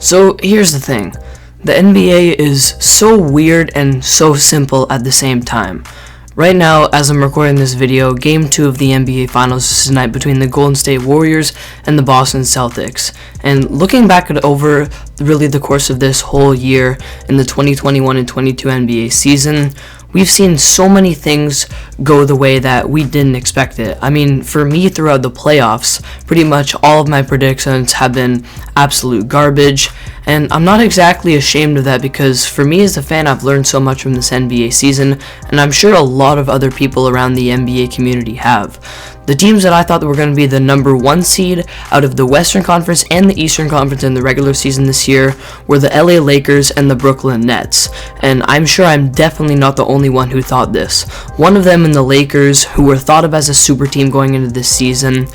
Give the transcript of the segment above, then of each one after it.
So here's the thing. The NBA is so weird and so simple at the same time. Right now, as I'm recording this video, Game 2 of the NBA Finals is tonight between the Golden State Warriors and the Boston Celtics. And looking back at over really the course of this whole year in the 2021 and 22 NBA season, we've seen so many things go the way that we didn't expect it. I mean, for me, throughout the playoffs, pretty much all of my predictions have been absolute garbage, and I'm not exactly ashamed of that because for me as a fan, I've learned so much from this NBA season, and I'm sure a lot of other people around the NBA community have. The teams that I thought were going to be the number 1 seed out of the Western Conference and the Eastern Conference in the regular season this year were the LA Lakers and the Brooklyn Nets, and I'm sure I'm definitely not the only one who thought this. One of them in the Lakers, who were thought of as a super team going into this season,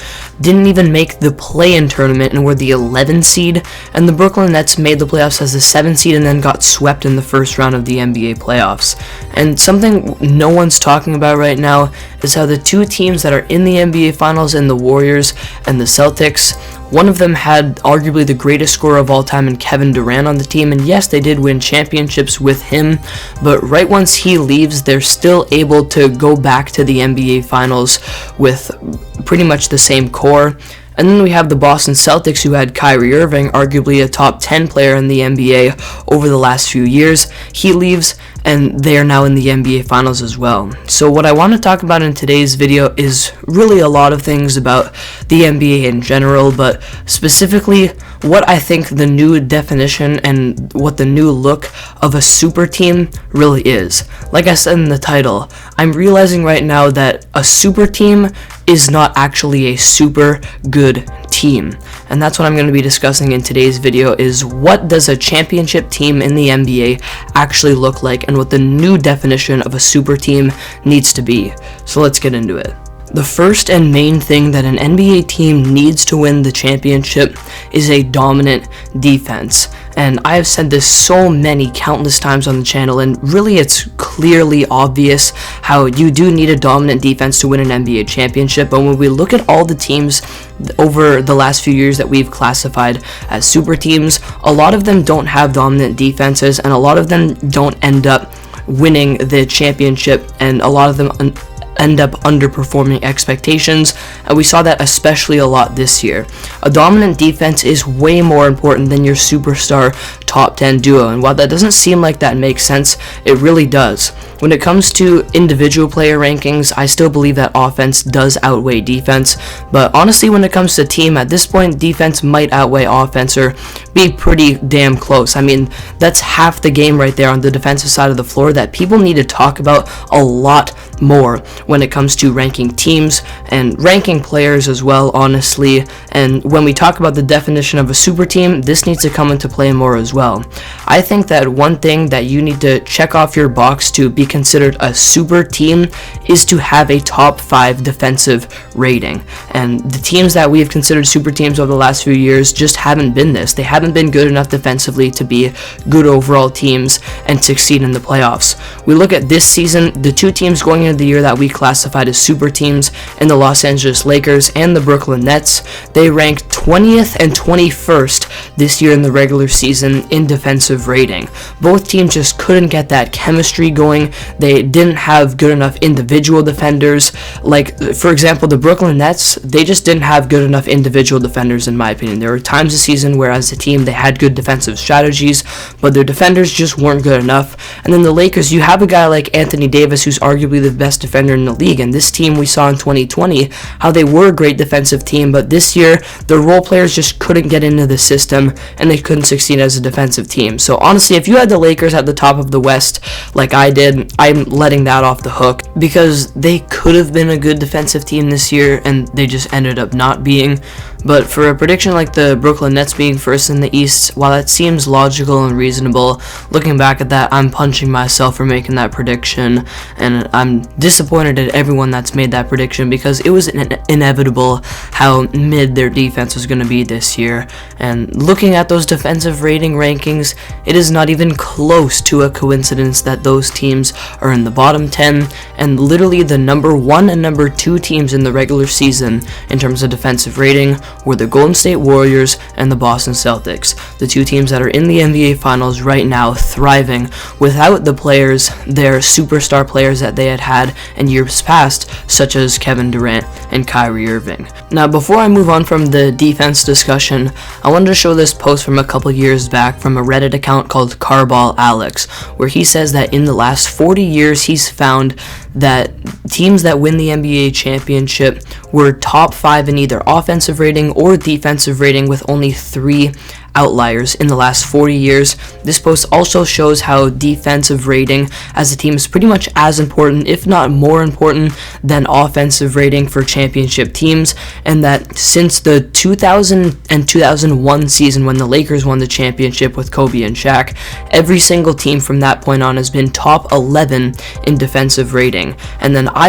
didn't even make the play-in tournament and were the 11 seed, and the Brooklyn Nets made the playoffs as the 7 seed and then got swept in the first round of the NBA playoffs. And something no one's talking about right now is how the two teams that are in the NBA Finals and the Warriors and the Celtics, one of them had arguably the greatest scorer of all time in Kevin Durant on the team, and yes, they did win championships with him, but right once he leaves, they're still able to go back to the NBA Finals with pretty much the same core. And then we have the Boston Celtics, who had Kyrie Irving, arguably a top 10 player in the NBA over the last few years. He leaves, and they are now in the NBA Finals as well. So what I want to talk about in today's video is really a lot of things about the NBA in general, but specifically what I think the new definition and what the new look of a super team really is. Like I said in the title, I'm realizing right now that a super team is not actually a super good team, and that's what I'm going to be discussing in today's video, is what does a championship team in the NBA actually look like and what the new definition of a super team needs to be. So let's get into it. The first and main thing that an NBA team needs to win the championship is a dominant defense. And I have said this so many countless times on the channel, and really it's clearly obvious how you do need a dominant defense to win an NBA championship. But when we look at all the teams over the last few years that we've classified as super teams, a lot of them don't have dominant defenses, and a lot of them don't end up winning the championship, and a lot of them end up underperforming expectations, and we saw that especially a lot this year. A dominant defense is way more important than your superstar top 10 duo, and while that doesn't seem like that makes sense, it really does. When it comes to individual player rankings, I still believe that offense does outweigh defense, but honestly when it comes to team, at this point defense might outweigh offense or be pretty damn close. I mean, that's half the game right there on the defensive side of the floor that people need to talk about a lot more when it comes to ranking teams and ranking players as well, honestly. And when we talk about the definition of a super team, this needs to come into play more as well. I think that one thing that you need to check off your box to be considered a super team is to have a top 5 defensive rating. And the teams that we have considered super teams over the last few years just haven't been this. They haven't been good enough defensively to be good overall teams and succeed in the playoffs. We look at this season, the two teams going into the year that we classified as super teams in the Los Angeles Lakers and the Brooklyn Nets, they ranked 20th and 21st this year in the regular season in defensive rating. Both teams just couldn't get that chemistry going. They didn't have good enough individual defenders. Like, for example, the Brooklyn Nets, they just didn't have good enough individual defenders, in my opinion. There were times this season where as a team they had good defensive strategies, but their defenders just weren't good enough. And then the Lakers, you have a guy like Anthony Davis, who's arguably the best defender in the league, and this team we saw in 2020 how they were a great defensive team, but this year the role players just couldn't get into the system and they couldn't succeed as a defensive team. So honestly, if you had the Lakers at the top of the West like I did, I'm letting that off the hook because they could have been a good defensive team this year and they just ended up not being. But for a prediction like the Brooklyn Nets being first in the East, while that seems logical and reasonable, looking back at that, I'm punching myself for making that prediction, and I'm disappointed at everyone that's made that prediction because it was inevitable how mid their defense was going to be this year. And looking at those defensive rating rankings, it is not even close to a coincidence that those teams are in the bottom 10, and literally the number 1 and number 2 teams in the regular season in terms of defensive rating were the Golden State Warriors and the Boston Celtics, the two teams that are in the NBA Finals right now, thriving without the players, their superstar players that they had in years past, such as Kevin Durant and Kyrie Irving. Now, before I move on from the defense discussion, I wanted to show this post from a couple years back from a Reddit account called Carball Alex, where he says that in the last 40 years he's found that teams that win the NBA championship were top 5 in either offensive rating or defensive rating, with only 3 outliers in the last 40 years. This post also shows how defensive rating as a team is pretty much as important, if not more important, than offensive rating for championship teams, and that since the 2000 and 2001 season when the Lakers won the championship with Kobe and Shaq, every single team from that point on has been top 11 in defensive rating. And then I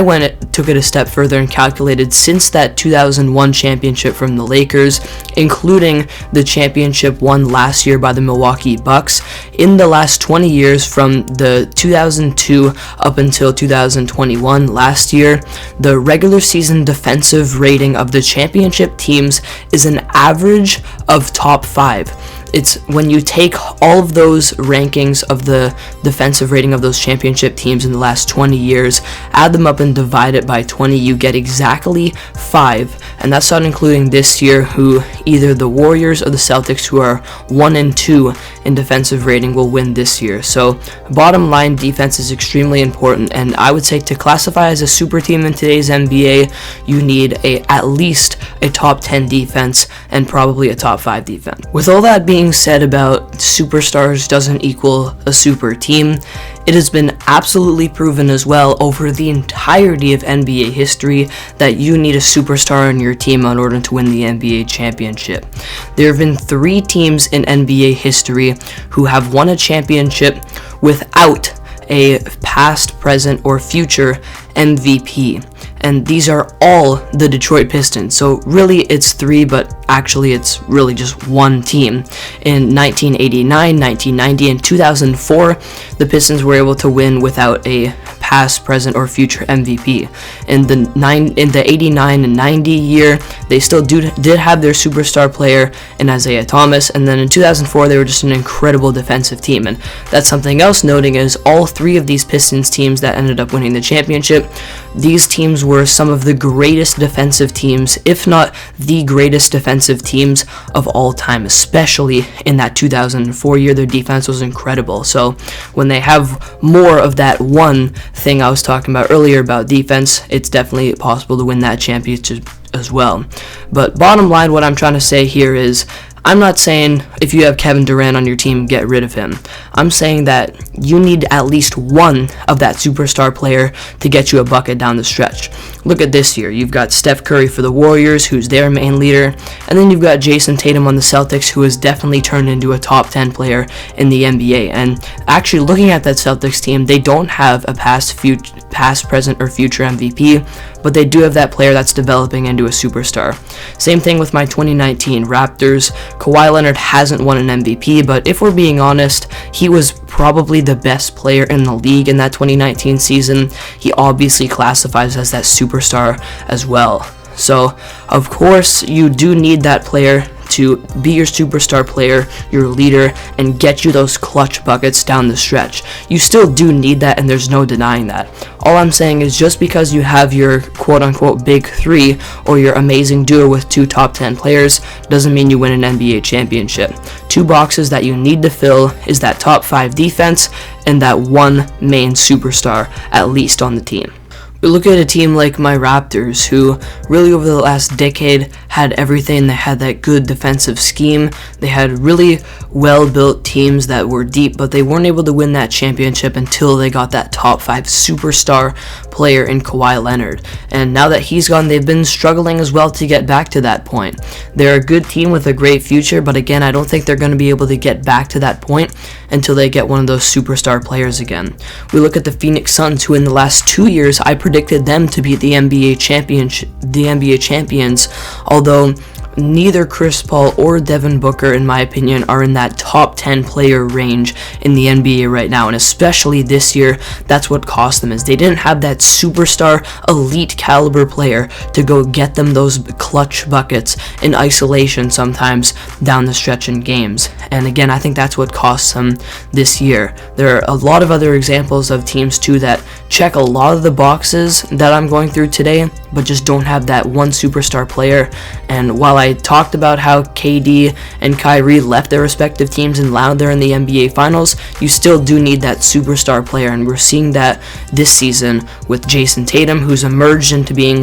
took it a step further and calculated since that 2001 championship from the Lakers, including the championship won last year by the Milwaukee Bucks, in the last 20 years from the 2002 up until 2021 last year, the regular season defensive rating of the championship teams is an average of top 5. It's when you take all of those rankings of the defensive rating of those championship teams in the last 20 years, add them up and divide it by 20, you get exactly 5. And that's not including this year, who either the Warriors or the Celtics, who are 1 and 2 in defensive rating, will win this year. So bottom line, defense is extremely important, and I would say to classify as a super team in today's NBA, you need at least a top 10 defense and probably a top 5 defense. With all that being said about superstars doesn't equal a super team, it has been absolutely proven as well over the entirety of NBA history that you need a superstar on your team in order to win the NBA championship. There have been 3 teams in NBA history who have won a championship without a past, present, or future MVP. And these are all the Detroit Pistons. So really it's 3, but actually it's really just one team. In 1989, 1990, and 2004, the Pistons were able to win without a past, present, or future MVP. In the 89 and 90 year, they still did have their superstar player in Isaiah Thomas, and then in 2004 they were just an incredible defensive team. And that's something else noting, is all 3 of these Pistons teams that ended up winning the championship, these teams were some of the greatest defensive teams, if not the greatest defensive teams of all time, especially in that 2004 year. Their defense was incredible. So when they have more of that one thing I was talking about earlier about defense, it's definitely possible to win that championship as well. But bottom line, what I'm trying to say here is, I'm not saying if you have Kevin Durant on your team, get rid of him. I'm saying that you need at least one of that superstar player to get you a bucket down the stretch. Look at this year. You've got Steph Curry for the Warriors, who's their main leader, and then you've got Jason Tatum on the Celtics, who has definitely turned into a top 10 player in the NBA. And actually, looking at that Celtics team, they don't have a past, present, or future MVP, but they do have that player that's developing into a superstar. Same thing with my 2019 Raptors. Kawhi Leonard hasn't won an MVP, but if we're being honest, he was probably the best player in the league in that 2019 season. He obviously classifies as that superstar as well. So, of course, you do need that player to be your superstar player, your leader, and get you those clutch buckets down the stretch. You still do need that, and there's no denying that. All I'm saying is, just because you have your quote-unquote big 3 or your amazing duo with 2 top 10 players doesn't mean you win an NBA championship. 2 boxes that you need to fill is that top 5 defense and that one main superstar at least on the team. We look at a team like my Raptors, who really over the last decade had everything. They had that good defensive scheme. They had really well-built teams that were deep, but they weren't able to win that championship until they got that top 5 superstar player in Kawhi Leonard. And now that he's gone, they've been struggling as well to get back to that point. They're a good team with a great future, but again, I don't think they're going to be able to get back to that point until they get one of those superstar players again. We look at the Phoenix Suns, who in the last 2 years, I predicted them to be the NBA champions, although neither Chris Paul or Devin Booker, in my opinion, are in that top 10 player range in the NBA right now, and especially this year, that's what cost them, is they didn't have that superstar, elite caliber player to go get them those clutch buckets in isolation sometimes down the stretch in games. And again, I think that's what costs them this year. There are a lot of other examples of teams too that check a lot of the boxes that I'm going through today, but just don't have that one superstar player. And while I talked about how KD and Kyrie left their respective teams and now they're in the NBA Finals, you still do need that superstar player, and we're seeing that this season with Jason Tatum, who's emerged into being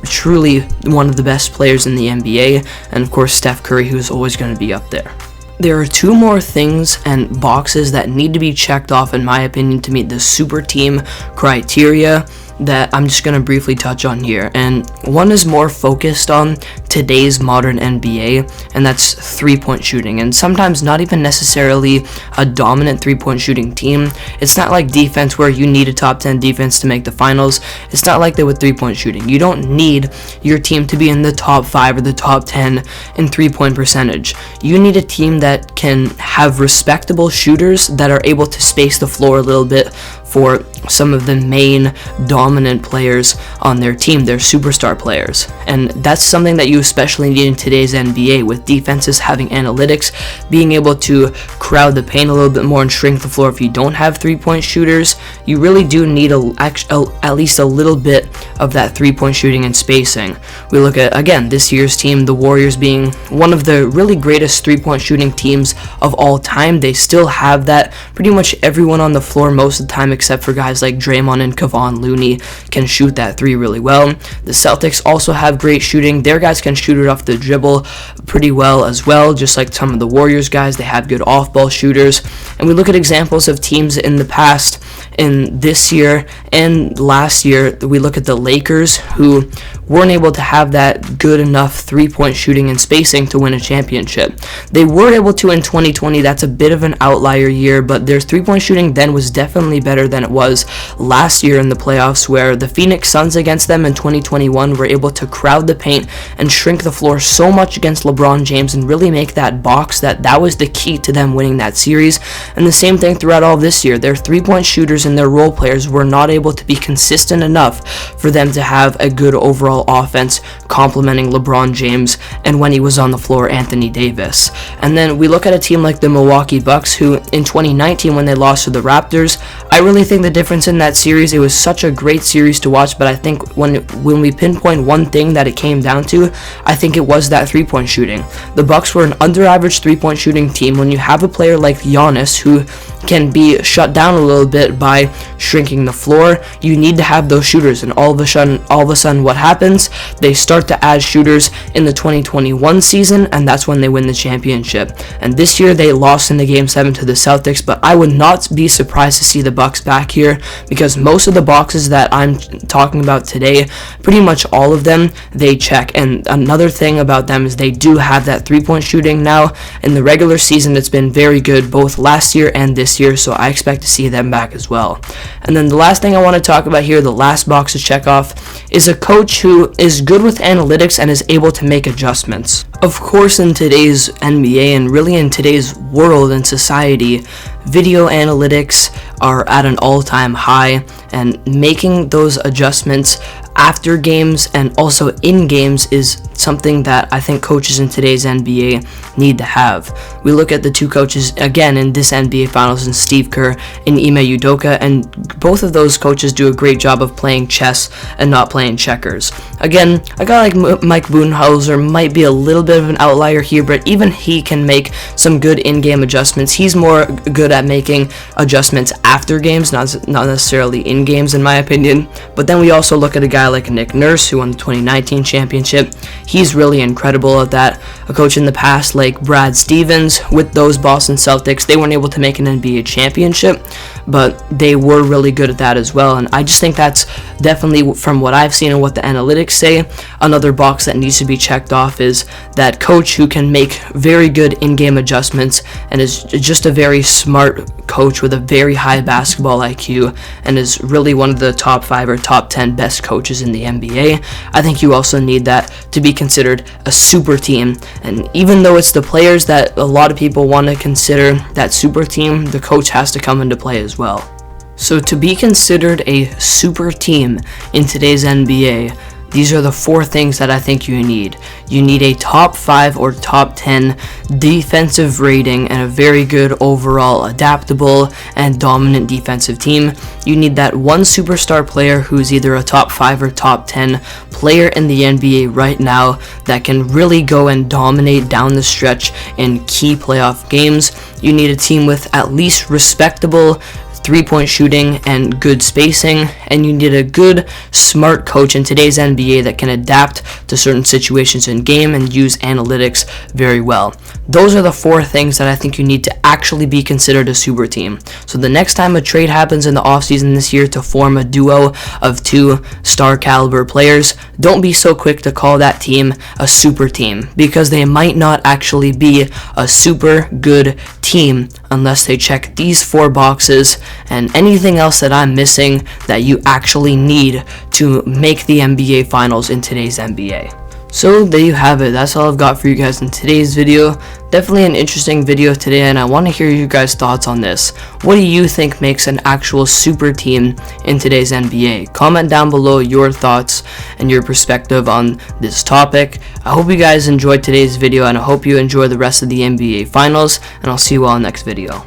truly one of the best players in the NBA, and of course Steph Curry, who's always going to be up there. There are two more things and boxes that need to be checked off, in my opinion, to meet the super team criteria that I'm just going to briefly touch on here. And one is more focused on today's modern NBA, and that's three-point shooting. And sometimes not even necessarily a dominant three-point shooting team. It's not like defense where you need a top 10 defense to make the finals. It's not like that with three-point shooting. You don't need your team to be in the top 5 or the top 10 in three-point percentage. You need a team that can have respectable shooters that are able to space the floor a little bit for some of the main dominant players on their team, their superstar players. And that's something that you especially need in today's NBA, with defenses having analytics, being able to crowd the paint a little bit more and shrink the floor. If you don't have three-point shooters, you really do need at least a little bit of that three-point shooting and spacing. We look at, again, this year's team, the Warriors being one of the really greatest three-point shooting teams of all time. They still have that. Pretty much everyone on the floor most of the time, except for guys like Draymond and Kevon Looney, can shoot that three really well. The Celtics also have great shooting. Their guys can shoot it off the dribble pretty well as well, just like some of the Warriors guys. They have good off-ball shooters. And we look at examples of teams in the past, in this year and last year. We look at the Lakers, who weren't able to have that good enough three-point shooting and spacing to win a championship. They were able to in 2020. That's a bit of an outlier year, but their three-point shooting then was definitely better than it was last year in the playoffs, where the Phoenix Suns against them in 2021 were able to crowd the paint and shrink the floor so much against LeBron James and really make that box that was the key to them winning that series. And the same thing throughout all this year. Their three-point shooters and their role players were not able to be consistent enough for them to have a good overall offense complementing LeBron James and, when he was on the floor, Anthony Davis. And then we look at a team like the Milwaukee Bucks, who in 2019, when they lost to the Raptors, I really think the difference in that series, it was such a great series to watch, but I think when we pinpoint one thing that it came down to, I think it was that three-point shooting. The Bucks were an under-average three-point shooting team. When you have a player like Giannis, who can be shut down a little bit by shrinking the floor, you need to have those shooters. And all of a sudden what happens? They start to add shooters in the 2021 season, and that's when they win the championship. And this year they lost in the Game 7 to the Celtics, but I would not be surprised to see the Bucks back here, because most of the boxes that I'm talking about today, pretty much all of them, they check. And another thing about them is they do have that three-point shooting now. In the regular season, it's been very good both last year and this year, so I expect to see them back as well. And then the last thing I want to talk about here, the last box to check off, is a coach who is good with analytics and is able to make adjustments. Of course, in today's NBA and really in today's world and society, video analytics are at an all-time high, and making those adjustments after games and also in games is something that I think coaches in today's NBA need to have. We look at the two coaches again in this NBA Finals, in Steve Kerr and Ime Udoka, and both of those coaches do a great job of playing chess and not playing checkers. Again, a guy like Mike Budenholzer might be a little bit of an outlier here, but even he can make some good in-game adjustments. He's more good at making adjustments after games, not necessarily in games, in my opinion. But then we also look at a guy like Nick Nurse, who won the 2019 championship. He's really incredible at that. A coach in the past like Brad Stevens with those Boston Celtics, they weren't able to make an NBA championship, but they were really good at that as well. And I just think that's definitely, from what I've seen and what the analytics say, another box that needs to be checked off is that coach who can make very good in-game adjustments and is just a very smart coach with a very high basketball IQ and is really one of the top 5 or top 10 best coaches stretches in the NBA, I think you also need that to be considered a super team. And even though it's the players that a lot of people want to consider that super team, the coach has to come into play as well. So to be considered a super team in today's NBA, these are the 4 things that I think you need. You need a top 5 or top 10 defensive rating and a very good overall adaptable and dominant defensive team. You need that one superstar player who's either a top 5 or top 10 player in the NBA right now that can really go and dominate down the stretch in key playoff games. You need a team with at least respectable 3-point shooting and good spacing, and you need a good, smart coach in today's NBA that can adapt to certain situations in game and use analytics very well. Those are the 4 things that I think you need to actually be considered a super team. So the next time a trade happens in the offseason this year to form a duo of 2 star caliber players, don't be so quick to call that team a super team, because they might not actually be a super good team unless they check these 4 boxes and anything else that I'm missing that you actually need to make the NBA Finals in today's NBA. So there you have it. That's all I've got for you guys in today's video. Definitely an interesting video today, and I want to hear you guys' thoughts on this. What do you think makes an actual super team in today's NBA? Comment down below your thoughts and your perspective on this topic. I hope you guys enjoyed today's video, and I hope you enjoy the rest of the NBA Finals, and I'll see you all next video.